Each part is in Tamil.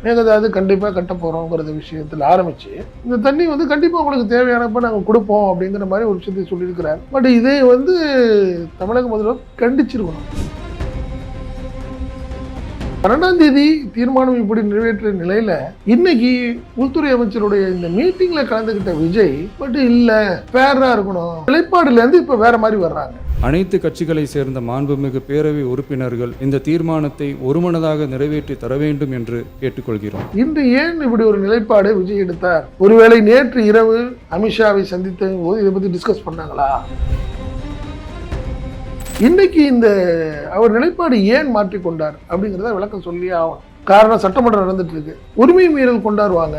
மேகதாது கண்டிப்பாக கட்ட போகிறோங்கிறது விஷயத்தில் ஆரம்பித்து இந்த தண்ணி வந்து கண்டிப்பாக உங்களுக்கு தேவையானப்போ நாங்கள் கொடுப்போம் அப்படிங்கிற மாதிரி ஒரு விஷயத்தை சொல்லியிருக்கிறார். பட் இதை வந்து தமிழக முதல்வர் கண்டிச்சிருக்கணும். 12ஆம் தேதி தீர்மானம் இப்படி நிறைவேற்ற நிலையில இன்னைக்கு உள்துறை அமைச்சருடைய இந்த மீட்டிங்ல கலந்துகிட்ட விஜய் பட் இல்ல ஃபேரா இருக்கணும் நிலைப்பாடுல இருந்து இப்ப வேற மாதிரி வர்றாங்க. அனைத்து கட்சிகளை சேர்ந்த மாண்புமிகு பேரவை உறுப்பினர்கள் இந்த தீர்மானத்தை ஒருமனதாக நிறைவேற்றி தர வேண்டும் என்று கேட்டுக்கொள்கிறோம். இன்று ஏன் இப்படி ஒரு நிலைப்பாடு விஜய் எடுத்தார்? ஒருவேளை நேற்று இரவு அமித்ஷாவை சந்தித்த போது இதை பத்தி டிஸ்கஸ் பண்ணாங்களா? இன்னைக்கு இந்த அவர் நிலைப்பாடு ஏன் மாற்றிக்கொண்டார் அப்படிங்கிறத விளக்கம் சொல்லி ஆகும். காரணம் சட்டமன்றம் நடந்துட்டு இருக்கு, உரிமை மீறல் கொண்டாடுவாங்க.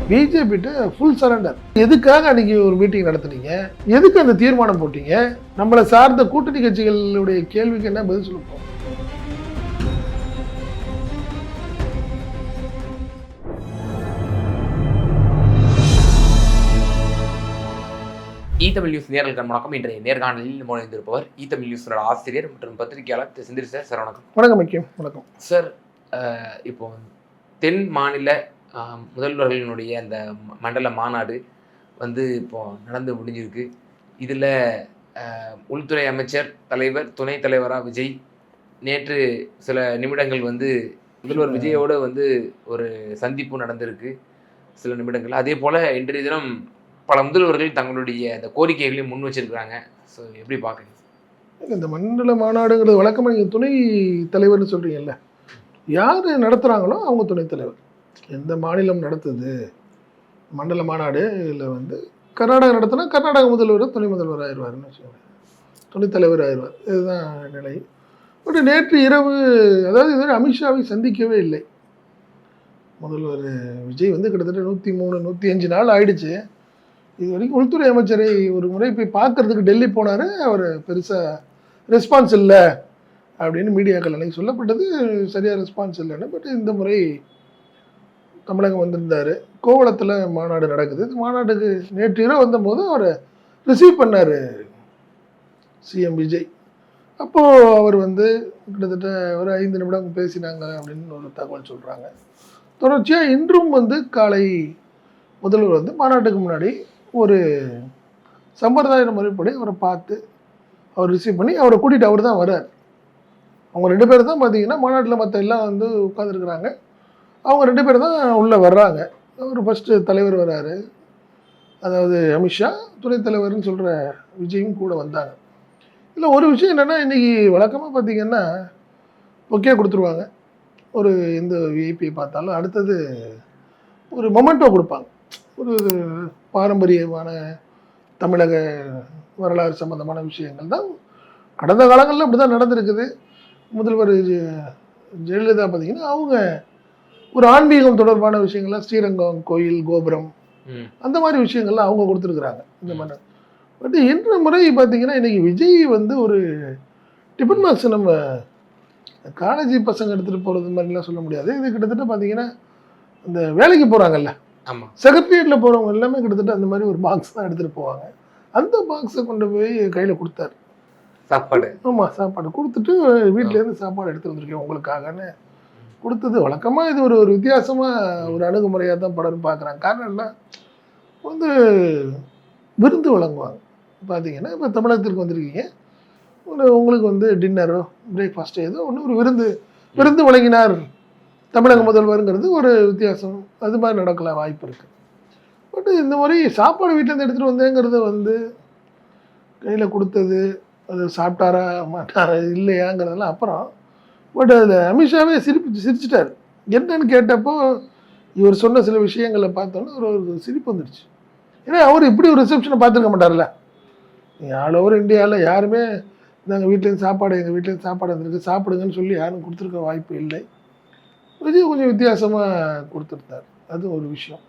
பிஜேபிட்ட ஃபுல் சரண்டர். எதுக்காக அன்னைக்கு ஒரு மீட்டிங் நடத்துனீங்க? எதுக்கு அந்த தீர்மானம் போட்டீங்க? நம்மளை சார்ந்த கூட்டணி கட்சிகளுடைய கேள்விக்கு என்ன பதில் சொல்லுவோம்? ஈதமிழ் நியூஸ் நேர்களுக்கு வணக்கம். இன்றைய நேர்காணலில் முனைந்திருப்பவர் ஈதமிழ் நியூஸோட ஆசிரியர் மற்றும் பத்திரிகையாளர் திரு செந்தில் சார். சார் வணக்கம். வணக்கம் முக்கியம். வணக்கம் சார். இப்போ தென் மாநில முதல்வர்களினுடைய அந்த மண்டல மாநாடு வந்து இப்போ நடந்து முடிஞ்சிருக்கு. இதில் உள்துறை அமைச்சர் தலைவர் துணைத் தலைவராக விஜய் நேற்று சில நிமிடங்கள் வந்து முதல்வர் விஜயோடு வந்து ஒரு சந்திப்பு நடந்திருக்கு சில நிமிடங்கள். அதே போல் இன்றைய தினம் பல முதல்வர்கள் தங்களுடைய அந்த கோரிக்கைகளையும் முன் வச்சிருக்கிறாங்க. ஸோ எப்படி பார்க்குறீங்க? இந்த மண்டல மாநாடுங்கிறது வழக்கமாக நீங்கள் துணை தலைவர்னு சொல்கிறீங்கல்ல, யார் நடத்துகிறாங்களோ அவங்க துணைத் தலைவர். எந்த மாநிலம் நடத்துது மண்டல மாநாடு இல்லை வந்து கர்நாடகா நடத்தினா கர்நாடக முதல்வர் துணை முதல்வர் ஆயிடுவார்னு வச்சுக்கோங்க, துணைத் தலைவர் ஆயிடுவார். இதுதான் நிலை. பட் நேற்று இரவு அதாவது இதுவரை அமித்ஷாவை சந்திக்கவே இல்லை முதல்வர் விஜய். வந்து கிட்டத்தட்ட 103 105 நாள் ஆயிடுச்சு. இது வரைக்கும் உள்துறை அமைச்சரை ஒரு முறை போய் பார்க்கறதுக்கு டெல்லி போனார். அவர் பெருசாக ரெஸ்பான்ஸ் இல்லை அப்படின்னு மீடியாக்கள் அன்றைக்கி சொல்லப்பட்டது. சரியாக ரெஸ்பான்ஸ் இல்லைன்னு. பட் இந்த முறை தமிழகம் வந்திருந்தார். கோவளத்தில் மாநாடு நடக்குது. இந்த மாநாட்டுக்கு நேற்று இரவு வந்தபோது அவரை ரிசீவ் பண்ணார் சிஎம் விஜய். அப்போது அவர் வந்து கிட்டத்தட்ட ஒரு 5 நிமிடம் பேசினாங்க அப்படின்னு ஒரு தகவல் சொல்கிறாங்க. தொடர்ச்சியாக இன்றும் வந்து காலை முதல்வர் வந்து மாநாட்டுக்கு முன்னாடி ஒரு சம்பிரதாய முறைப்படி அவரை பார்த்து அவர் ரிசீவ் பண்ணி அவரை கூட்டிகிட்டு அவர் தான் வர்றார். அவங்க 2 பேர் தான் பார்த்தீங்கன்னா மாநாட்டில் மற்ற எல்லாம் வந்து உட்காந்துருக்குறாங்க. அவங்க 2 பேர் தான் உள்ளே வர்றாங்க. அவர் ஃபஸ்ட்டு தலைவர் வர்றாரு, அதாவது அமித்ஷா. துணைத் தலைவர்னு சொல்கிற விஜயும் கூட வந்தாங்க. இல்லை ஒரு விஷயம் என்னென்னா, இன்றைக்கி வழக்கமாக பார்த்திங்கன்னா பொக்கே கொடுத்துருவாங்க. ஒரு எந்த விஐபியை பார்த்தாலும் அடுத்தது ஒரு மொமெண்டோ கொடுப்பாங்க. ஒரு பாரம்பரியமான தமிழக வரலாறு சம்பந்தமான விஷயங்கள் தான் கடந்த காலங்களில் அப்படி தான் நடந்திருக்குது. முதல்வர் ஜெயலலிதா பார்த்திங்கன்னா அவங்க ஒரு ஆன்மீகம் தொடர்பான விஷயங்கள்லாம் ஸ்ரீரங்கம் கோயில் கோபுரம் அந்த மாதிரி விஷயங்கள்லாம் அவங்க கொடுத்துருக்குறாங்க இந்த மாதிரி. பட் இன்ற முறை பார்த்திங்கன்னா இன்றைக்கி விஜய் வந்து ஒரு டிஃபன் பாக்ஸ் நம்ம காலேஜ் பசங்க எடுத்துகிட்டு போகிறது மாதிரிலாம் சொல்ல முடியாது. இது கிட்டத்தட்ட பார்த்திங்கன்னா இந்த வேலைக்கு போகிறாங்கல்ல, ஆமாம், செக்ரட்டரியேட்டில் போகிறவங்க எல்லாமே கிட்டத்தட்ட அந்த மாதிரி ஒரு பாக்ஸ் தான் எடுத்துகிட்டு போவாங்க. அந்த பாக்ஸை கொண்டு போய் கையில் கொடுத்தாரு சாப்பாடு. ஆமாம், சாப்பாடு கொடுத்துட்டு வீட்டிலேருந்து சாப்பாடு எடுத்து வந்திருக்கேன் உங்களுக்காகன்னு கொடுத்தது. வழக்கமாக இது ஒரு வித்தியாசமாக ஒரு அணுகுமுறையாக தான் பலரும் பார்க்குறாங்க. காரணம் என்ன, வந்து விருந்து வழங்குவாங்க. பார்த்தீங்கன்னா இப்போ தமிழகத்திற்கு வந்திருக்கீங்க, உங்களுக்கு வந்து டின்னரோ பிரேக்ஃபாஸ்ட்டோ ஏதோ ஒன்று ஒரு விருந்து வழங்கினார் தமிழக முதல்வருங்கிறது ஒரு வித்தியாசம். அது மாதிரி நடக்கலாம் வாய்ப்பு இருக்குது. பட் இந்த மாதிரி சாப்பாடு வீட்டிலேருந்து எடுத்துகிட்டு வந்தேங்கிறது வந்து கையில் கொடுத்தது, அது சாப்பிட்டாரா மாட்டாரா இல்லையாங்கிறதெல்லாம் அப்புறம். பட் அதில் அமித்ஷாவே சிரிச்சிட்டார். என்னன்னு கேட்டப்போ இவர் சொன்ன சில விஷயங்களை பார்த்தோன்னா ஒரு சிரிப்பு வந்துடுச்சு. ஏன்னா அவர் இப்படி ஒரு ரிசப்ஷனை பார்த்துருக்க மாட்டார்ல. ஆல் ஓவர் இந்தியாவில் யாருமே நாங்கள் வீட்டிலேருந்து சாப்பாடு எங்கள் வீட்டிலேருந்து சாப்பாடு வந்துருக்கு சாப்பிடுங்கன்னு சொல்லி யாரும் கொடுத்துருக்க வாய்ப்பு இல்லை. விஜய் கொஞ்சம் வித்தியாசமாக கொடுத்துருந்தார். அது ஒரு விஷயம்.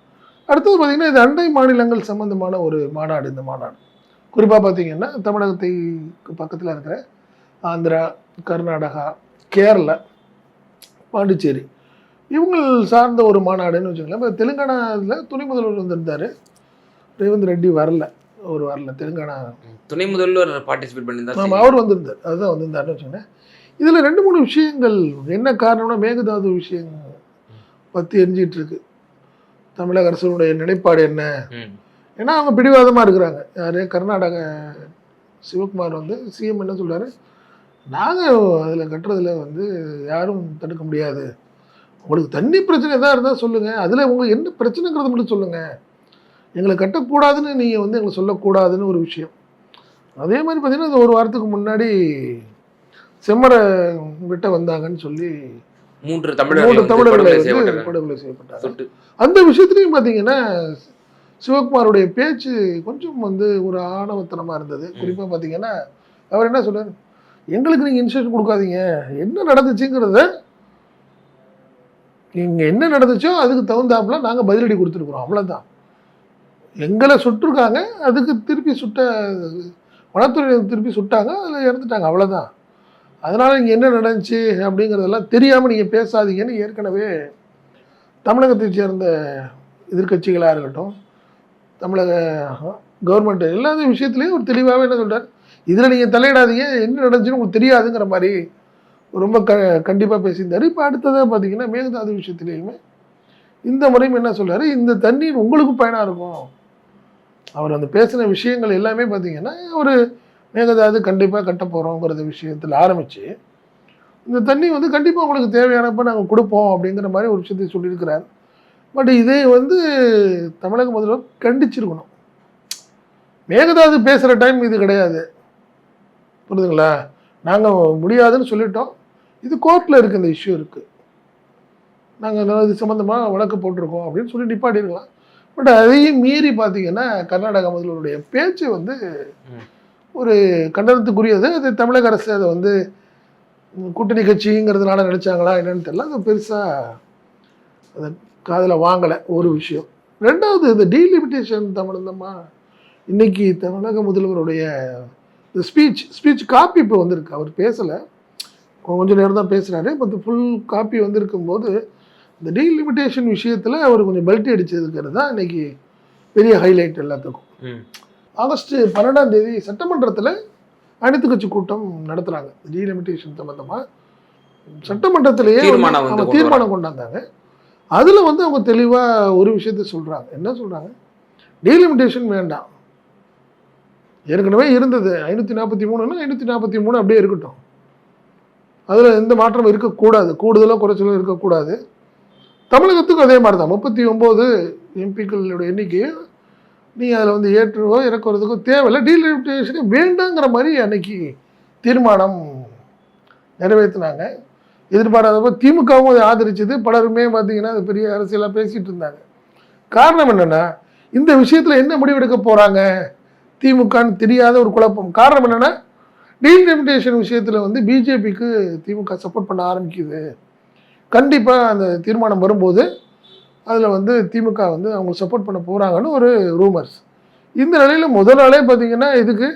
அடுத்தது பார்த்திங்கன்னா இது அண்டை மாநிலங்கள் சம்மந்தமான ஒரு மாநாடு. இந்த மாநாடு குறிப்பாக பார்த்திங்கன்னா தமிழகத்துக்கு பக்கத்தில் இருக்கிற ஆந்திரா, கர்நாடகா, கேரளா, பாண்டிச்சேரி இவங்க சார்ந்த ஒரு மாநாடுன்னு வச்சுக்கலாம். இப்போ தெலுங்கானாவில் துணை முதல்வர் வந்திருந்தார், ரேவந்த் ரெட்டி வரல. அவர் வரல, தெலுங்கானா துணை முதல்வர் பார்ட்டிசிபேட் பண்ணியிருந்தார். ஆமாம், அவர் வந்திருந்தார். அதுதான் வந்திருந்தாருன்னு வச்சுக்கோங்க. இதில் 2-3 விஷயங்கள் என்ன காரணம்னா மேகதாது விஷயம் பற்றி எரிஞ்சிட்டு இருக்கு. தமிழக அரசுடைய நிலைப்பாடு என்ன? ஏன்னா அவங்க பிடிவாதமாக இருக்கிறாங்க. யார்? கர்நாடக சிவகுமார் வந்து சிஎம் என்ன சொல்கிறாரு, நாங்கள் அதில் கட்டுறதுல வந்து யாரும் தடுக்க முடியாது, உங்களுக்கு தண்ணி பிரச்சனை எதாக இருந்தால் சொல்லுங்கள், அதில் உங்களுக்கு என்ன பிரச்சனைங்கிறத மட்டும் சொல்லுங்கள், எங்களை கட்டக்கூடாதுன்னு நீங்கள் வந்து எங்களை சொல்லக்கூடாதுன்னு ஒரு விஷயம். அதே மாதிரி பார்த்தீங்கன்னா இது 1 வாரத்துக்கு முன்னாடி செம்மரை விட்ட வந்தாங்கன்னு சொல்லி 3 தமிழர்களை தமிழர்கள் வந்து படுகொலை செய்யப்பட்டாங்க. அந்த விஷயத்துலையும் பார்த்தீங்கன்னா சிவகுமாருடைய பேச்சு கொஞ்சம் வந்து ஒரு ஆணவத்தனமாக இருந்தது. குறிப்பாக பார்த்தீங்கன்னா அவர் என்ன சொல்றாரு, எங்களுக்கு நீங்கள் இன்ஸ்ட்ரக்ஷன் கொடுக்காதீங்க, என்ன நடந்துச்சுங்கிறத நீங்கள் என்ன நடந்துச்சோ அதுக்கு தகுந்தாப்புல நாங்கள் பதிலடி கொடுத்துருக்குறோம், அவ்வளோதான். எங்களை சுட்டிருக்காங்க, அதுக்கு திருப்பி வனத்துறை திருப்பி சுட்டாங்க, அதில் இறந்துட்டாங்க, அவ்வளோதான். அதனால் நீங்கள் என்ன நடந்துச்சு அப்படிங்கிறதெல்லாம் தெரியாமல் நீங்கள் பேசாதீங்கன்னு ஏற்கனவே தமிழகத்தை சேர்ந்த எதிர்க்கட்சிகளாக இருக்கட்டும், தமிழக கவர்மெண்ட் எல்லா விஷயத்துலையும் ஒரு தெளிவாகவே என்ன சொல்கிறார், இதில் நீங்கள் தலையிடாதீங்க, என்ன நடந்துச்சுன்னு உங்களுக்கு தெரியாதுங்கிற மாதிரி ரொம்ப கண்டிப்பாக பேசியிருந்தார். இப்போ அடுத்ததாக பார்த்தீங்கன்னா மேகதாது விஷயத்துலேயுமே இந்த முறையும் என்ன சொல்கிறாரு, இந்த தண்ணீர் உங்களுக்கு பயனாக இருக்கும். அவர் அந்த பேசின விஷயங்கள் எல்லாமே பார்த்தீங்கன்னா ஒரு மேகதாது கண்டிப்பாக கட்ட போகிறோங்கிறத விஷயத்தில் ஆரம்பித்து இந்த தண்ணி வந்து கண்டிப்பாக உங்களுக்கு தேவையானப்போ நாங்கள் கொடுப்போம் அப்படிங்கிற மாதிரி ஒரு விஷயத்தை சொல்லியிருக்கிறார். பட் இதை வந்து தமிழக முதல்வர் கண்டிச்சிருக்கணும். மேகதாது பேசுகிற டைம் இது கிடையாது, புரியுதுங்களா? நாங்கள் முடியாதுன்னு சொல்லிட்டோம், இது கோர்ட்டில் இருக்குது, இந்த இஷ்யூ இருக்குது, நாங்கள் இது சம்மந்தமாக வழக்கு போட்டிருக்கோம் அப்படின்னு சொல்லி நிப்பாட்டிருக்கலாம். பட் அதையும் மீறி பார்த்தீங்கன்னா கர்நாடக முதல்வருடைய பேச்சு வந்து ஒரு கண்டனத்துக்குரியது. அது தமிழக அரசு அதை வந்து கூட்டணி கட்சிங்கிறதுனால நினச்சாங்களா என்னன்னு தெரியல, அது பெருசாக அதை காதில் வாங்கலை ஒரு விஷயம். ரெண்டாவது இந்த டீலிமிட்டேஷன் சம்பந்தமாக இன்னைக்கு தமிழக முதல்வருடைய ஸ்பீச் காப்பி இப்போ வந்திருக்கு. அவர் பேசலை, கொஞ்சம் நேரம் தான் பேசுகிறாரு, இப்போ ஃபுல் காப்பி வந்திருக்கும்போது இந்த டீலிமிட்டேஷன் விஷயத்தில் அவர் கொஞ்சம் பெல்ட் அடிச்சதுக்கிறது தான் இன்னைக்கு பெரிய ஹைலைட் எல்லாத்துக்கும். ஆகஸ்ட் 12ஆம் தேதி சட்டமன்றத்தில் அனைத்து கட்சி கூட்டம் நடத்துகிறாங்க. டீலிமிட்டேஷன் சம்பந்தமாக சட்டமன்றத்திலேயே தீர்மானம் கொண்டாந்தாங்க. அதில் வந்து அவங்க தெளிவாக ஒரு விஷயத்த சொல்கிறாங்க. என்ன சொல்கிறாங்க, டீலிமிட்டேஷன் வேண்டாம், ஏற்கனவே இருந்தது 543ன்னா 543 அப்படியே இருக்கட்டும், அதில் எந்த மாற்றம் இருக்கக்கூடாது, கூடுதலோ குறைச்சலோ இருக்கக்கூடாது. தமிழகத்துக்கும் அதே மாதிரி தான் 39 எம்பிக்களுடைய எண்ணிக்கையை நீங்கள் அதில் வந்து ஏற்றுவோ இறக்குறதுக்கோ தேவையில்லை, டீலிமிட்டேஷனே வேண்டாங்கிற மாதிரி அன்னைக்கு தீர்மானம் நிறைவேற்றினாங்க. எதிர்பாராதப்போ திமுகவும் அதை ஆதரிச்சது, பலருமே பார்த்தீங்கன்னா அது பெரிய அரசியலாக பேசிகிட்டு இருந்தாங்க. காரணம் என்னென்னா இந்த விஷயத்தில் என்ன முடிவெடுக்க போகிறாங்க திமுகன்னு தெரியாத ஒரு குழப்பம். காரணம் என்னென்னா டீலிமிட்டேஷன் விஷயத்தில் வந்து பிஜேபிக்கு திமுக சப்போர்ட் பண்ண ஆரம்பிக்குது, கண்டிப்பாக அந்த தீர்மானம் வரும்போது அதில் வந்து திமுக வந்து அவங்க சப்போர்ட் பண்ண போகிறாங்கன்னு ஒரு ரூமர்ஸ். இந்த நிலையில் முதல் நாளே பார்த்தீங்கன்னா இதுக்கு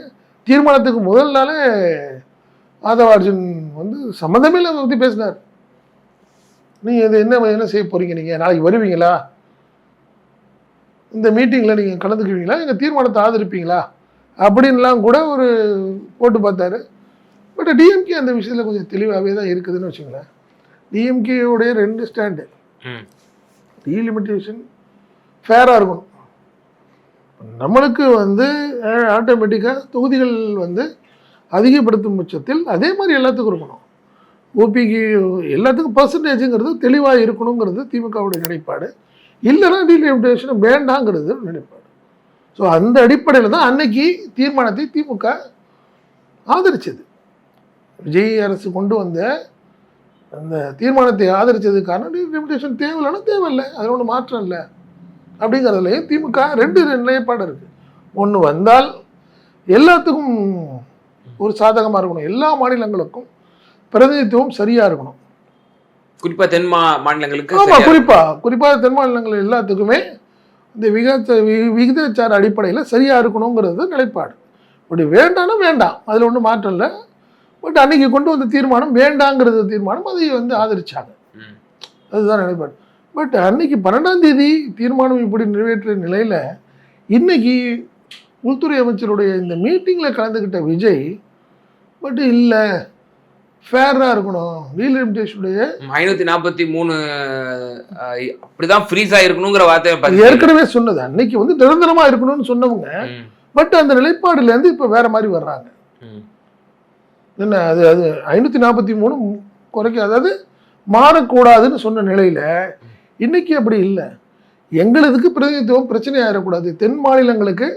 தீர்மானத்துக்கு முதல் நாளே ஆதவ அர்ஜுன் வந்து சம்மந்தமே இல்லை பற்றி பேசினார். நீங்கள் இது என்ன செய்ய போகிறீங்க, நீங்கள் நாளைக்கு வருவீங்களா, இந்த மீட்டிங்கில் நீங்கள் கலந்துக்குவீங்களா, எங்கள் தீர்மானத்தை ஆதரிப்பீங்களா அப்படின்லாம் கூட ஒரு போட்டு பார்த்தாரு. பட் டிஎம்கே அந்த விஷயத்தில் கொஞ்சம் தெளிவாகவே தான் இருக்குதுன்னு வச்சுங்களேன். டிஎம்கேவுடைய 2 ஸ்டாண்டு, டீலிமிட்டேஷன் ஃபேராக இருக்கணும், நம்மளுக்கு வந்து ஆட்டோமேட்டிக்காக தொகுதிகள் வந்து அதிகப்படுத்தும் பட்சத்தில் அதே மாதிரி எல்லாத்துக்கும் இருக்கணும், ஓபிக்கு எல்லாத்துக்கும் பர்சன்டேஜுங்கிறது தெளிவாக இருக்கணுங்கிறது திமுகவுடைய நிலைப்பாடு. இல்லைன்னா டீலிமிட்டேஷன் வேண்டாங்கிறது நினைப்பாடு. ஸோ அந்த அடிப்படையில் தான் அன்னைக்கு தீர்மானத்தை திமுக ஆதரிச்சது. விஜய் அரசு கொண்டு வந்த அந்த தீர்மானத்தை ஆதரித்ததுக்கான டீலிமிட்டேஷன் தேவையில்லைன்னா தேவையில்லை, அதில் ஒன்றும் மாற்றம் இல்லை அப்படிங்கிறதுலையும் திமுக 2 நிலைப்பாடு இருக்குது. ஒன்று வந்தால் எல்லாத்துக்கும் ஒரு சாதகமாக இருக்கணும், எல்லா மாநிலங்களுக்கும் பிரதிநிதித்துவம் சரியாக இருக்கணும், குறிப்பாக தென் மாநிலங்களுக்கு. ஆமாம், குறிப்பாக தென் மாநிலங்கள் எல்லாத்துக்குமே இந்த விகிதாச்சார அடிப்படையில் சரியாக இருக்கணுங்கிறது நிலைப்பாடு. அப்படி வேண்டாம்னா வேண்டாம், அதில் ஒன்றும் மாற்றம் இல்லை. பட் அன்னைக்கு கொண்டு வந்த தீர்மானம் வேண்டாங்கிறது தீர்மானம், அதை வந்து ஆதரிச்சாங்க, அதுதான் நிலைப்பாடு. பட் அன்னைக்கு 12ஆம் தேதி தீர்மானம் இப்படி நிறைவேற்ற நிலையில் இன்னைக்கு உள்துறை அமைச்சருடைய இந்த மீட்டிங்கில் கலந்துக்கிட்ட விஜய் பட் இல்லை ஃபேராக இருக்கணும். ரீலிமிட்டேஷனுடைய 543 அப்படிதான் ஃப்ரீஸ் ஆயிருக்கணுங்கிற வார்த்தை ஏற்கனவே சொன்னது. அன்னைக்கு வந்து நிரந்தரமாக இருக்கணும்னு சொன்னவங்க, பட் அந்த நிலைப்பாடுலேருந்து இப்போ வேற மாதிரி வர்றாங்க. என்ன அது 543 குறைக்க, அதாவது மாறக்கூடாதுன்னு சொன்ன நிலையில் இன்னைக்கு அப்படி இல்லை. எங்களுதுக்கு பிரதிநிதித்துவம் பிரச்சனை ஆயிடக்கூடாது, தென் மாநிலங்களுக்கு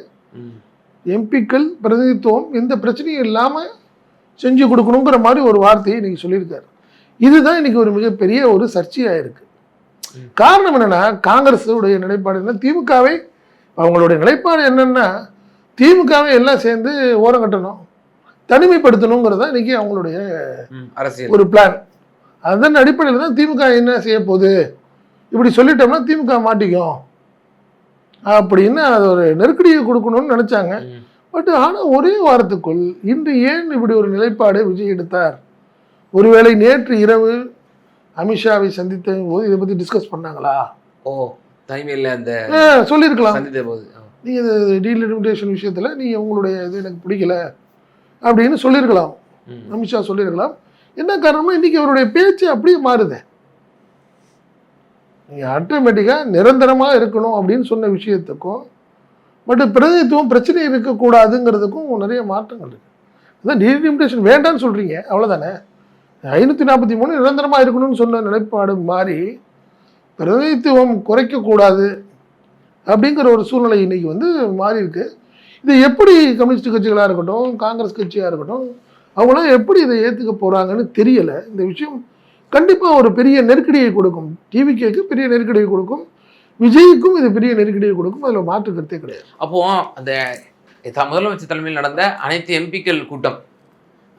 எம்பிக்கள் பிரதிநிதித்துவம் எந்த பிரச்சனையும் இல்லாமல் செஞ்சு கொடுக்கணுங்கிற மாதிரி ஒரு வார்த்தையை இன்னைக்கு சொல்லியிருக்காரு. இதுதான் இன்னைக்கு ஒரு மிகப்பெரிய ஒரு சர்ச்சையாக இருக்கு. காரணம் என்னன்னா, காங்கிரஸுடைய நிலைப்பாடு என்ன, திமுகவை அவங்களுடைய நிலைப்பாடு என்னன்னா திமுகவை எல்லாம் சேர்ந்து ஓரம் கட்டணும், தனிமைப்படுத்தணுங்கிறதா இன்னைக்கு அவங்களுடைய அரசியல் ஒரு பிளான். அதன் அடிப்படையில் தான் திமுக என்ன செய்ய போகுது, இப்படி சொல்லிட்டோம்னா திமுக மாட்டிக்கும் அப்படின்னு அது ஒரு நெருக்கடியை கொடுக்கணும்னு நினைச்சாங்க. பட் ஆனால் ஒரே வாரத்துக்குள் இன்று ஏன் இப்படி ஒரு நிலைப்பாடு விஜய் எடுத்தார்? ஒருவேளை நேற்று இரவு அமித்ஷாவை சந்தித்த போது இதை பற்றி டிஸ்கஸ் பண்ணாங்களா? தனிமையில் அந்த சொல்லியிருக்கலாம். சந்தித்த போது நீங்கள் டீலிமிட்டேஷன் விஷயத்தில் நீங்கள் உங்களுடைய இது எனக்கு பிடிக்கல அப்படின்னு சொல்லியிருக்கலாம், அமித்ஷா சொல்லியிருக்கலாம். என்ன காரணம்னா இன்னைக்கு அவருடைய பேச்சு அப்படியே மாறுது. நீங்கள் ஆட்டோமேட்டிக்காக நிரந்தரமாக இருக்கணும் அப்படின்னு சொன்ன விஷயத்துக்கும் பட் பிரதிநிதித்துவம் பிரச்சனை இருக்கக்கூடாதுங்கிறதுக்கும் நிறைய மாற்றங்கள் இருக்குது. அதான் டீலிமிட்டேஷன் வேண்டான்னு சொல்கிறீங்க, அவ்வளோதானே. 543 நிரந்தரமாக இருக்கணும்னு சொன்ன நிலைப்பாடு மாறி பிரதிநிதித்துவம் குறைக்கக்கூடாது அப்படிங்கிற ஒரு சூழ்நிலை இன்னைக்கு வந்து மாறி இருக்கு. இது எப்படி கம்யூனிஸ்ட் கட்சிகளாக இருக்கட்டும், காங்கிரஸ் கட்சியாக இருக்கட்டும், அவங்களாம் எப்படி இதை ஏற்றுக்க போகிறாங்கன்னு தெரியலை. இந்த விஷயம் கண்டிப்பாக ஒரு பெரிய நெருக்கடியை கொடுக்கும், டிவிகேக்கு பெரிய நெருக்கடியை கொடுக்கும், விஜய்க்கும் இது பெரிய நெருக்கடியை கொடுக்கும், அதில் மாற்று கருத்தே கிடையாது. அப்போ அந்த முதலமைச்சர் தலைமையில் நடந்த அனைத்து எம்பிக்கள் கூட்டம்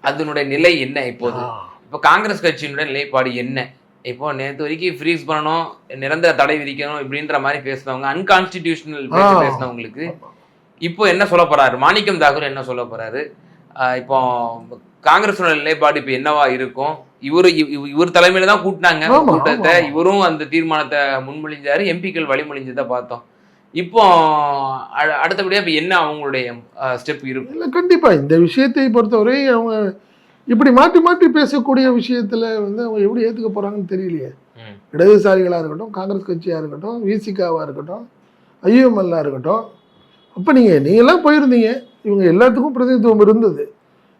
அதனுடைய நிலை என்ன இப்போது? இப்போ காங்கிரஸ் கட்சியினுடைய நிலைப்பாடு என்ன? இப்போ நேற்று வரைக்கும் ஃப்ரீஸ் பண்ணணும், நிரந்தர தடை விதிக்கணும் இப்படின்ற மாதிரி பேசினவங்க, அன்கான்ஸ்டிடியூஷனல் பேசினவங்களுக்கு இப்போ என்ன சொல்ல போறாரு? மாணிக்கம் தாக்கூர் என்ன சொல்ல போறாரு? இப்போ காங்கிரஸோட நிலைப்பாடு இப்போ என்னவா இருக்கும்? இவர் தலைமையில தான் கூட்டினாங்க கூட்டத்தை, இவரும் அந்த தீர்மானத்தை முன்மொழிஞ்சாரு, எம்பிக்கள் வழிமொழிஞ்சதை பார்த்தோம். இப்போ அடுத்தபடியா இப்போ என்ன அவங்களுடைய ஸ்டெப் இருக்கும்? இல்லை, கண்டிப்பாக இந்த விஷயத்தை பொறுத்தவரை அவங்க இப்படி மாற்றி மாற்றி பேசக்கூடிய விஷயத்தில் வந்து அவங்க எப்படி ஏற்றுக்க போகிறாங்கன்னு தெரியலையே. இடதுசாரிகளாக இருக்கட்டும், காங்கிரஸ் கட்சியாக இருக்கட்டும், விசிகாவாக இருக்கட்டும், ஐஎம்எல்லாக இருக்கட்டும், அப்போ நீங்கள்லாம் போயிருந்தீங்க, இவங்க எல்லாத்துக்கும் பிரதிநிதித்துவம் இருந்தது,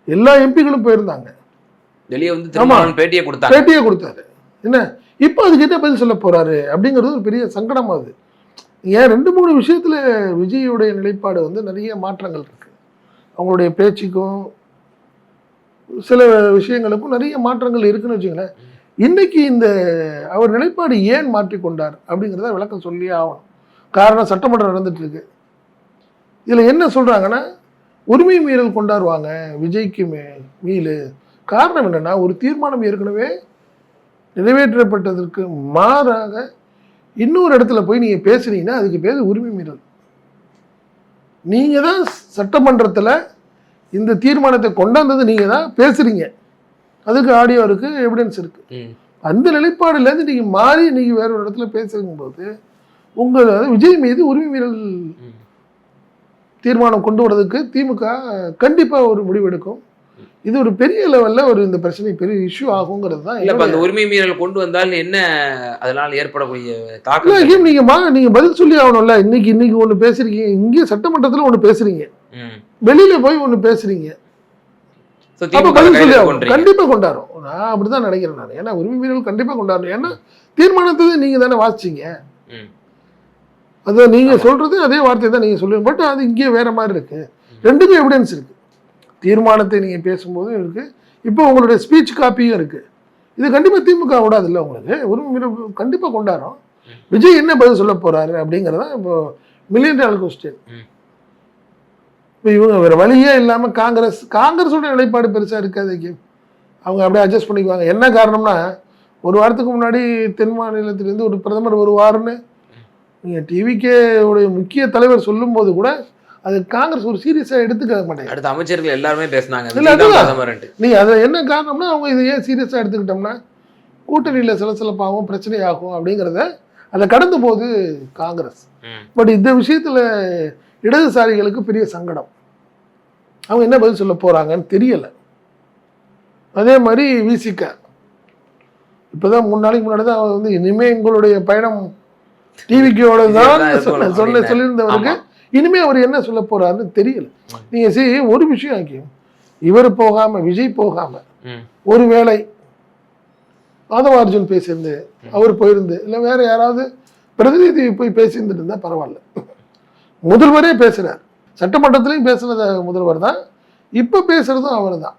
எல்லா எம்பிகளும் போயிருந்தாங்க, வெளியே வந்து பேட்டியை கொடுத்தாரு. என்ன இப்போ அதுக்கு என்ன பதில் சொல்ல போகிறாரு அப்படிங்கிறது ஒரு பெரிய சங்கடமாகுது. ஏன் 2-3 விஷயத்தில் விஜயோடைய நிலைப்பாடு வந்து நிறைய மாற்றங்கள் இருக்குது. அவங்களுடைய பேச்சுக்கும் சில விஷயங்களுக்கும் நிறைய மாற்றங்கள் இருக்குன்னு வச்சுங்களேன். இன்னைக்கு இந்த அவர் நிலைப்பாடு ஏன் மாற்றிக்கொண்டார் அப்படிங்கிறத விளக்கம் சொல்லியே ஆகணும். காரணம், சட்டமன்றம் நடந்துட்டு இருக்கு. இதில் என்ன சொல்கிறாங்கன்னா, உரிமை மீறல் கொண்டாடுவாங்க விஜய்க்கு மீளு. காரணம் என்னென்னா, ஒரு தீர்மானம் ஏற்கனவே நிறைவேற்றப்பட்டதற்கு மாறாக இன்னொரு இடத்துல போய் நீங்கள் பேசுனீங்கன்னா அதுக்கு பேர் உரிமை மீறல். நீங்கள் தான் சட்டமன்றத்தில் இந்த தீர்மானத்தை கொண்டாந்தது, நீங்கள் தான் பேசுகிறீங்க, அதுக்கு ஆடியோ இருக்குது, எவிடன்ஸ் இருக்குது. அந்த நிலைப்பாடுலேருந்து நீங்கள் மாறி நீங்கள் வேற ஒரு இடத்துல பேசுகும் போது உங்கள் விஜய் மீது உரிமை மீறல் தீர்மானம் கொண்டு வரதுக்கு திமுக கண்டிப்பாக ஒரு முடிவெடுக்கும். இது ஒரு பெரிய லெவலில் ஒரு இந்த பிரச்சனை பெரிய இஷ்யூ ஆகுங்கிறது தான். இல்லை, அந்த உரிமை மீறல் கொண்டு வந்தால் என்ன அதனால் ஏற்படக்கூடிய தாக்கம்? நீங்கள் பதில் சொல்லி ஆகணும்ல. இன்னைக்கு ஒன்று பேசுறீங்க, இங்கே சட்டமன்றத்தில் ஒன்று பேசுறீங்க, வெளியில போய் ஒன்று பேசுறீங்க, பதில் சொல்லி ஆகணும். கண்டிப்பாக கொண்டாடும். நான் அப்படிதான் நினைக்கிறேன் நான். ஏன்னா உரிமை மீறல் கண்டிப்பாக கொண்டாடணும். ஏன்னா தீர்மானத்தை நீங்கள் தானே வாசிச்சீங்க, அதை நீங்கள் சொல்றது அதே வார்த்தை தான் நீங்கள் சொல்லுவீங்க. பட் அது இங்கே வேற மாதிரி இருக்கு. ரெண்டுமே எவிடன்ஸ் இருக்கு. தீர்மானத்தை நீங்கள் பேசும்போதும் இருக்கு, இப்போ உங்களுடைய ஸ்பீச் காப்பியும் இருக்கு. இது கண்டிப்பாக திமுக விடாது இல்லை, உங்களுக்கு உரிமை மீறல் கண்டிப்பாக கொண்டாடும். விஜய் என்ன பதில் சொல்ல போறாரு அப்படிங்கிறதா இப்போ $1,000,000 கொஸ்டின். இப்போ இவங்க வேற வழியே இல்லாமல் காங்கிரஸோட நிலைப்பாடு பெருசாக இருக்காது. அவங்க அப்படியே அட்ஜஸ்ட் பண்ணிக்குவாங்க. என்ன காரணம்னா, ஒரு வாரத்துக்கு முன்னாடி தென் மாநிலத்திலேருந்து ஒரு பிரதமர் வருவாருன்னு நீங்கள் டிவிகே உடைய முக்கிய தலைவர் சொல்லும் போது கூட அது காங்கிரஸ் ஒரு சீரியஸாக எடுத்துக்க மாட்டேங்க. அடுத்த அமைச்சர்கள் எல்லாருமே பேசினாங்க. நீங்கள் அதை என்ன காரணம்னா, அவங்க இதை ஏன் சீரியஸாக எடுத்துக்கிட்டோம்னா கூட்டணியில் சிலசிலப்பாகவும் பிரச்சனையாகும் அப்படிங்கிறத அதை கடந்து போகுது காங்கிரஸ். பட் இந்த விஷயத்தில் இடதுசாரிகளுக்கு பெரிய சங்கடம். அவங்க என்ன பதில் சொல்ல போகிறாங்கன்னு தெரியலை. அதே மாதிரி விசிக இப்போதான் 3 நாளைக்கு முன்னாடி தான் அவர் வந்து இனிமே எங்களுடைய பயணம் டிவிக்கோட தான் சொல்லியிருந்தவருக்கு இனிமே அவர் என்ன சொல்ல போறாருன்னு தெரியல. நீங்க ஒரு விஷயம் ஆக்கியும் இவர் போகாம விஜய் போகாம ஒருவேளை ஆதவ அர்ஜுன் பேசியிருந்து அவர் போயிருந்து இல்லை வேற யாராவது பிரதிநிதி போய் பேசியிருந்துட்டு இருந்தா பரவாயில்ல. முதல்வரே பேசுறார், சட்டமன்றத்திலையும் பேசுனது முதல்வர் தான், இப்ப பேசுறதும் அவர் தான்.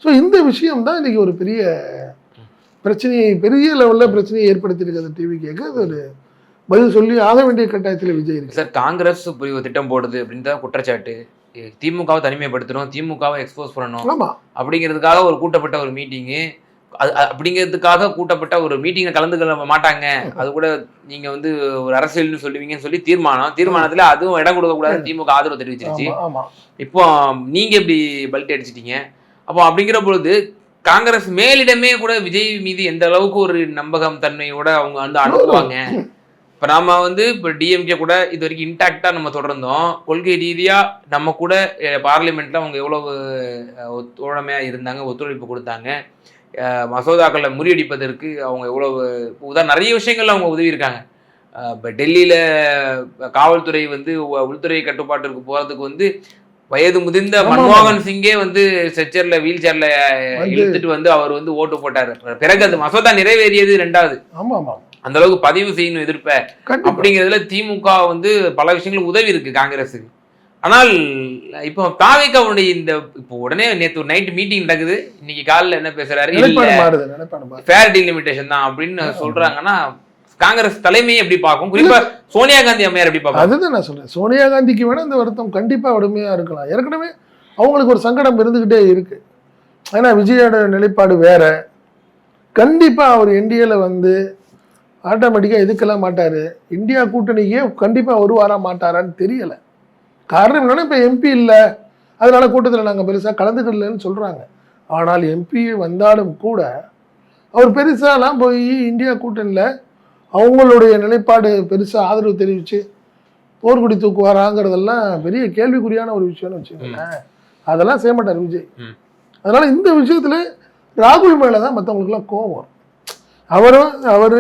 ஸோ இந்த விஷயம் தான் இன்னைக்கு ஒரு பெரிய பிரச்சனையை, பெரிய லெவலில் பிரச்சனையை ஏற்படுத்தியிருக்கிறது. டிவி கேட்க அது ஒரு பதில் சொல்லி ஆக வேண்டிய கட்டாயத்தில் விஜய் இருக்கு. சார், காங்கிரஸ் இப்படி ஒரு திட்டம் போடுது அப்படின்னு தான் குற்றச்சாட்டு. திமுகவை தனிமைப்படுத்தணும், திமுகவை எக்ஸ்போஸ் பண்ணணும் அப்படிங்கிறதுக்காக ஒரு கூட்டப்பட்ட ஒரு மீட்டிங்கு, அப்படிங்கிறதுக்காக கூட்டப்பட்ட ஒரு மீட்டிங்கை கலந்துக்க மாட்டாங்க. அது கூட நீங்க வந்து ஒரு அரசியல்னு சொல்லுவீங்கன்னு சொல்லி தீர்மானத்துல அதுவும் இடம் கொடுக்க கூடாதுன்னு திமுக ஆதரவு தெரிவிச்சிருச்சு. இப்போ நீங்க இப்படி பல்ட்டி அடிச்சிட்டீங்க. அப்போ அப்படிங்கிற பொழுது காங்கிரஸ் மேலிடமே கூட விஜய் மீது எந்த அளவுக்கு ஒரு நம்பகம் தன்மையோட அவங்க வந்து அனுப்புவாங்க. இப்போ நாம வந்து இப்போ டிஎம்கே கூட இது வரைக்கும் இன்டாக்டா நம்ம தொடர்ந்தோம். கொள்கை ரீதியா நம்ம கூட பார்லிமெண்ட்ல அவங்க எவ்வளவு தோழமையா இருந்தாங்க, ஒத்துழைப்பு கொடுத்தாங்க, மசோதாக்களை முறியடிப்பதற்கு அவங்க எவ்வளவு நிறைய விஷயங்கள்ல அவங்க உதவி இருக்காங்க. இப்போ டெல்லியில காவல்துறை வந்து உள்துறை கட்டுப்பாட்டிற்கு போறதுக்கு வந்து வயது முதிர்ந்த மன்மோகன் சிங்கே வந்து ஸ்ட்ரெச்சர்ல வீல் சேர்ல இழுத்துட்டு வந்து அவர் வந்து ஓட்டு போட்டாரு. பிறகு அந்த மசோதா நிறைவேறியது 2வது. அந்த அளவுக்கு பதிவு செய்யணும் எதிர்ப்ப அப்படிங்கிறதுல திமுக வந்து பல விஷயங்கள் உதவி இருக்கு காங்கிரஸுக்கு. ஆனால் இப்போ தாவேக்காவுடைய இந்த இப்போ உடனே நேற்று நைட் மீட்டிங் நடக்குது, இன்னைக்கு காலையில் என்ன பேசுறாரு, ஃபேர் டீலிமிட்டேஷன் தான் அப்படின்னு சொல்றாங்கன்னா காங்கிரஸ் தலைமையை எப்படி பார்க்கும், குறிப்பா சோனியா காந்தி அம்மையார் எப்படி பார்க்கும்? அதுதான் நான் சொல்றேன். சோனியா காந்திக்கு வேணா இந்த வருத்தம் கண்டிப்பா வலிமையா இருக்கலாம். ஏற்கனவே அவங்களுக்கு ஒரு சங்கடம் இருந்துகிட்டே இருக்கு. ஏன்னா விஜயோட நிலைப்பாடு வேற. கண்டிப்பா அவர் என்டிஏல வந்து ஆட்டோமேட்டிக்கா எதுக்கெல்லாம் மாட்டாரு, இந்தியா கூட்டணிக்கே கண்டிப்பா வருவாரா மாட்டாரான்னு தெரியல. காரணம் என்னன்னா இப்போ எம்பி இல்லை, அதனால கூட்டத்தில் நாங்கள் பெருசாக கலந்துக்கலன்னு சொல்றாங்க. ஆனால் எம்பி வந்தாலும் கூட அவர் பெருசாலாம் போய் இந்தியா கூட்டணியில் அவங்களுடைய நிலைப்பாடு பெருசாக ஆதரவு தெரிவித்து போர்க்குடி தூக்குவாராங்கிறதெல்லாம் பெரிய கேள்விக்குறியான ஒரு விஷயம்னு வச்சுக்கோங்களேன். அதெல்லாம் செய்ய மாட்டார் விஜய். அதனால இந்த விஷயத்துல ராகுல் மேலே தான் மற்றவங்களுக்குலாம் கோவம் வரும். அவர்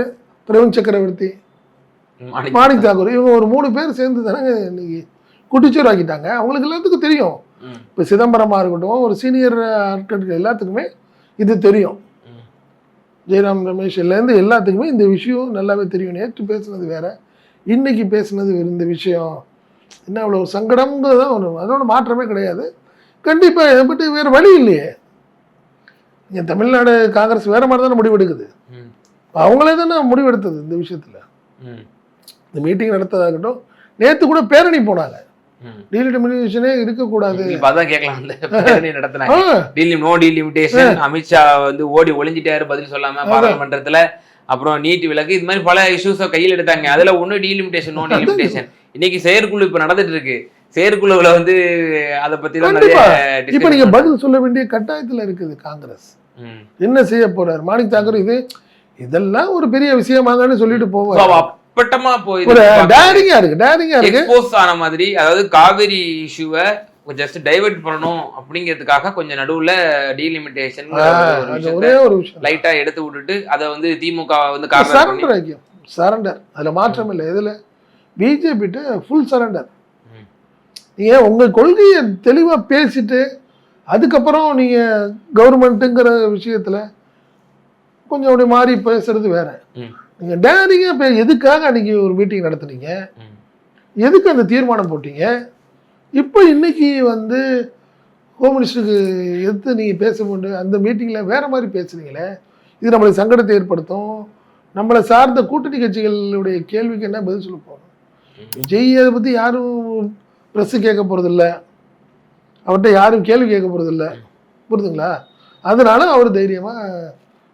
பிரவீன் சக்கரவர்த்தி, மாணிக் தாக்கூர், இவங்க ஒரு 3 பேர் சேர்ந்து தானே இன்னைக்கு குட்டிச்சோர் ஆக்கிட்டாங்க. அவங்களுக்கு எல்லாத்துக்கும் தெரியும். இப்போ சிதம்பரமா இருக்கட்டும், ஒரு சீனியர் ஆட்கள் எல்லாத்துக்குமே இது தெரியும். ஜெயராம் ரமேஷ்லேருந்து எல்லாத்துக்குமே இந்த விஷயம் நல்லாவே தெரியும். நேற்று பேசுனது வேற, இன்னைக்கு பேசுனது இந்த விஷயம் என்ன அவ்வளோ சங்கடம்ங்கிறது தான் ஒன்று, அதோட மாற்றமே கிடையாது. கண்டிப்பாக இதை பற்றி வேறு வழி இல்லையே. இங்கே தமிழ்நாடு காங்கிரஸ் வேற மாதிரி தானே முடிவெடுக்குது. அவங்களே தானே முடிவெடுத்தது இந்த விஷயத்தில். இந்த மீட்டிங் நடத்ததாகட்டும், நேற்று கூட பேரணி போனாங்க. டீலிமிட்டேஷனே இருக்கக்கூடாது. அமித்ஷா வந்து ஓடி ஒளிஞ்சிட்டாரு பதில் சொல்லாம பாராளுமன்றத்துல. அப்புறம் நீட் விலக்கு, இது மாதிரி பல இஷ்யூஸை கையில் எடுத்தாங்க. அதுல ஒண்ணு டீலிமிட்டேஷன், நோ டீலிமிட்டேஷன். இன்னைக்கு செயற்குழு இப்ப நடந்துட்டு இருக்கு. செயற்குழுல வந்து அதை பத்தி இப்ப நீங்க பதில் சொல்ல வேண்டிய கட்டாயத்துல இருக்குது காங்கிரஸ். என்ன செய்ய போறாரு மாணிக் தாக்கூர்? இதெல்லாம் ஒரு பெரிய விஷயமாங்கன்னு சொல்லிட்டு போவார். பட்டமா போய் எக்ஸ்போஸ் ஆன மாதிரி, அதாவது காவிரி இஷ்யூவை ஜஸ்ட் டைவர்ட் பண்ணணும் அப்படிங்கிறதுக்காக கொஞ்சம் நடுவுல டீலிமிட்டேஷன் லைட்டா எடுத்து விட்டுட்டு அதை வந்து திமுக வந்து சரண்டர், அதுல மாற்றம் இல்லை. எதுல பிஜேபி ஃபுல் சரண்டர். நீங்க உங்க கொள்கையை தெளிவா பேசிட்டு அதுக்கப்புறம் நீங்க கவர்மெண்ட்டுங்கிற விஷயத்துல கொஞ்சம் அப்படி மாறி பேசுறது வேற. நீங்க டேரிங்கா எதுக்காக அன்னைக்கு ஒரு மீட்டிங் நடத்துனீங்க, எதுக்கு அந்த தீர்மானம் போட்டீங்க? இப்போ இன்னைக்கு வந்து ஹோம் மினிஸ்டருக்கு எதிர்த்து நீங்க பேச அந்த மீட்டிங்ல வேற மாதிரி பேசுறீங்களே, இது நம்மளுக்கு சங்கடத்தை ஏற்படுத்தும். நம்மளை சார்ந்த கூட்டணி கட்சிகளுடைய கேள்விக்கு என்ன பதில் சொல்ல போறோம்? விஜய் அதை பத்தி யாரும் ப்ரெஸ் கேட்க போறதில்ல, அவர்கிட்ட யாரும் கேள்வி கேட்க போறதில்ல, புரியுதுங்களா? அதனால அவர் தைரியமா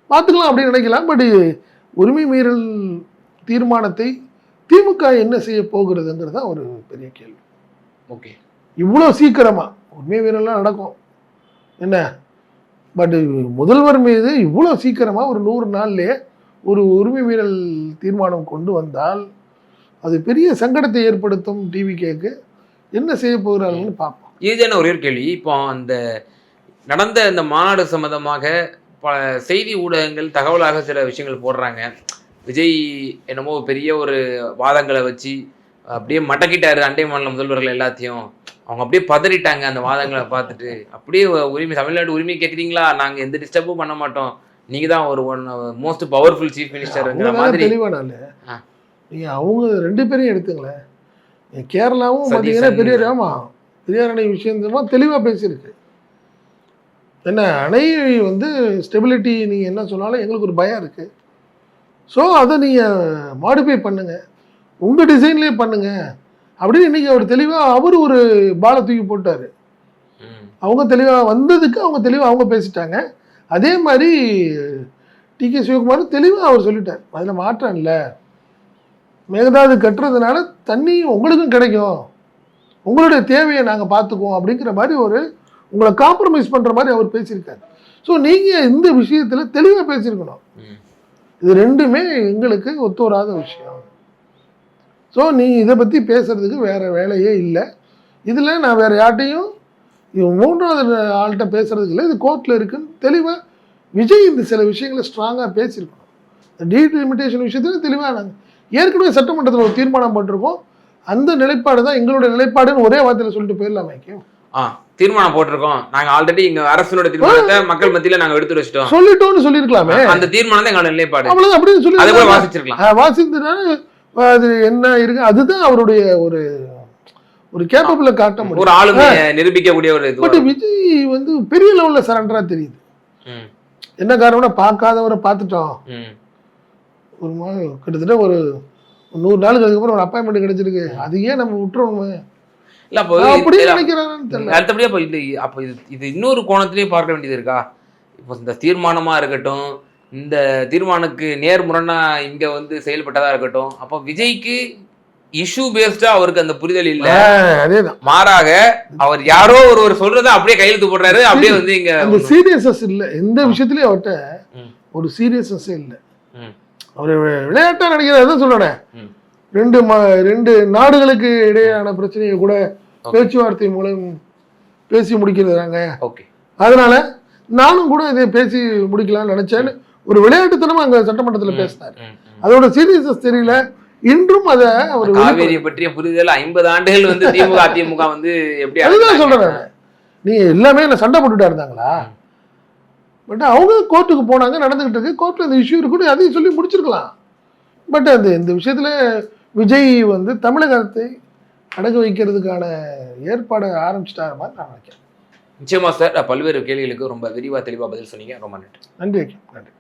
பார்த்துக்கலாம் அப்படின்னு நினைக்கலாம். பட் உரிமை மீறல் தீர்மானத்தை திமுக என்ன செய்ய போகிறதுங்கிறது ஒரு பெரிய கேள்வி. ஓகே, இவ்வளோ சீக்கிரமா உரிமை மீறல்லாம் நடக்கும் என்ன, பட் முதல்வர் மீது இவ்வளோ சீக்கிரமா ஒரு 100 நாள்லயே ஒரு உரிமை மீறல் தீர்மானம் கொண்டு வந்தால் அது பெரிய சங்கடத்தை ஏற்படுத்தும். டிவி கேக்கு என்ன செய்ய போகிறாங்கன்னு பார்ப்போம். இதுதான ஒரே ஒரு கேள்வி. இப்போ அந்த நடந்த இந்த மாநாடு சம்பந்தமாக பல செய்தி ஊடகங்கள் தகவலாக சில விஷயங்கள் போடுறாங்க. விஜய் என்னமோ பெரிய ஒரு வாதங்களை வச்சு அப்படியே மடக்கிட்டாரு அண்டை மாநில முதல்வர்கள் எல்லாத்தையும். அவங்க அப்படியே பதறிட்டாங்க அந்த வாதங்களை பார்த்துட்டு. அப்படியே உரிமை தமிழ்நாடு உரிமை கேட்குறீங்களா, நாங்கள் எந்த டிஸ்டர்பும் பண்ண மாட்டோம், நீங்கள் தான் ஒரு மோஸ்ட் பவர்ஃபுல் சீஃப் மினிஸ்டருங்கிற மாதிரி தெளிவானால. நீங்கள் அவங்க 2 பேரையும் எடுத்துங்களேன். கேரளாவும் பார்த்தீங்கன்னா பெரியார் அணை விஷயம் தெளிவாக பேசியிருக்கு. என்ன அணை வந்து ஸ்டெபிலிட்டி நீங்கள் என்ன சொன்னாலும் எங்களுக்கு ஒரு பயம் இருக்குது. ஸோ அதை நீங்கள் மாடிஃபை பண்ணுங்கள், உங்கள் டிசைன்லேயே பண்ணுங்கள் அப்படின்னு இன்றைக்கி அவர் தெளிவாக ஒரு பாலை தூக்கி போட்டார். அவங்க தெளிவாக வந்ததுக்கு அவங்க பேசிட்டாங்க. அதே மாதிரி டிகே சிவகுமார் தெளிவாக அவர் சொல்லிட்டார், அதில் மாற்றம் இல்லை, மேகதாது கட்டுறதுனால தண்ணி உங்களுக்கும் கிடைக்கும், உங்களுடைய தேவையை நாங்கள் பார்த்துக்குவோம் அப்படிங்கிற மாதிரி உங்களை காம்ப்ரமைஸ் பண்ணுற மாதிரி அவர் பேசியிருக்காரு. ஸோ நீங்கள் இந்த விஷயத்தில் தெளிவாக பேசியிருக்கணும். இது 2மே எங்களுக்கு ஒத்து வராத விஷயம். ஸோ நீங்கள் இதை பற்றி பேசுகிறதுக்கு வேறு வேலையே இல்லை. இதில் நான் வேறு யார்ட்டையும் 3வது ஆள்கிட்ட பேசுகிறதுக்கு இல்லை, இது கோர்ட்டில் இருக்குன்னு தெளிவாக விஜய் இந்த சில விஷயங்களை ஸ்ட்ராங்காக பேசியிருக்கணும். டீலிமிட்டேஷன் விஷயத்தில் தெளிவாக நாங்கள் ஏற்கனவே சட்டமன்றத்தில் ஒரு தீர்மானம் போட்டிருக்கோம். அந்த நிலைப்பாடு தான் எங்களுடைய நிலைப்பாடுன்னு ஒரே வார்த்தையில் சொல்லிட்டு போயிடலாமே. தீர்மானம் போட்டிருக்கோம், நாங்க ஆல்ரெடி எங்க அரசோட தீர்மானத்தை மக்கள் மத்தியில நாங்க எடுத்து வச்சிட்டோம், சொல்லிட்டோம்னு சொல்லிருக்கலாமே. அந்த தீர்மானம் தான் எங்களோட நிலைப்பாடு, அவ்வளவுதான் அப்படின்னு சொல்லி அதை கூட வாசிச்சிருக்கலாம். வாசித்தனால அது என்ன இருக்கு, அதுதான் அவருடைய ஒரு கேப்பபிள காட்ட முடியும், ஒரு ஆளுமை நிரூபிக்கக்கூடிய ஒரு இது. பட் விஜய் வந்து பெரிய லெவல்ல சரண்டரா தெரியுது. என்ன காரணம்னா பார்க்காதவரை பார்த்துட்டோம். ஒரு கிட்டத்தட்ட ஒரு 100 நாளுக்கு அதுக்கப்புறம் ஒரு அப்பாயின்மெண்ட் கிடைச்சிருக்கு, அது ஏன் நம்ம விட்டுறோம் இல்ல. அடுத்தபடியா அப்போ இது இன்னொரு கோணத்திலேயே பார்க்க வேண்டியது இருக்கா? இப்போ இந்த தீர்மானமா இருக்கட்டும், இந்த தீர்மானத்துக்கு நேர்முரணா இங்க வந்து செயல்பட்டதா இருக்கட்டும், அப்போ விஜய்க்கு இஷ்யூ பேஸ்டா அவருக்கு அந்த புரிதல் இல்ல. அதேதான், மாறாக அவர் யாரோ ஒரு சொல்றதை அப்படியே கையெழுத்து போடுறாரு. அப்படியே வந்து இங்க அந்த சீரியஸ்னஸ் இல்ல, எந்த விஷயத்திலயும் அவர்கிட்ட ஒரு சீரியஸ்னஸ் இல்ல. அவர் விளையாட்டா நினைக்கிறத சொல்றேன். 2 நாடுகளுக்கு இடையான பிரச்சனையை கூட பேச்சுவார்த்தை மூலம் பேசி முடிக்கிறாங்க. அதனால நானும் கூட இதை பேசி முடிக்கலாம்னு நினைச்சேன்னு ஒரு விளையாட்டுத்தனமா அங்க சட்டமன்றத்தில் பேசினார். அதோட சீரியஸ்னஸ் தெரியல. இன்றும் அதை ஒரு காவேரியை பற்றிய புரிதல் 50 ஆண்டுகள் வந்து திமுக அதிமுக வந்து எப்படி அதுதான் சொல்றேன். நீங்க எல்லாமே சண்டை போட்டுட்டா இருந்தாங்களா? பட் அவங்க கோர்ட்டுக்கு போனாங்க, நடந்துகிட்டு இருக்கு, கோர்ட்ல இந்த இஷ்யூ இருக்குன்னு அதையும் சொல்லி முடிச்சிருக்கலாம். பட் இந்த விஷயத்துல விஜய் வந்து தமிழகத்தை அடகு வைக்கிறதுக்கான ஏற்பாடு ஆரம்பிச்சிட்டாரு மாதிரி நான் நினைக்கிறேன். நிச்சயமா சார், பல்வேறு கேள்விகளுக்கு ரொம்ப விரிவா தெளிவா பதில் சொன்னீங்க. ரொம்ப நன்றி. நன்றி.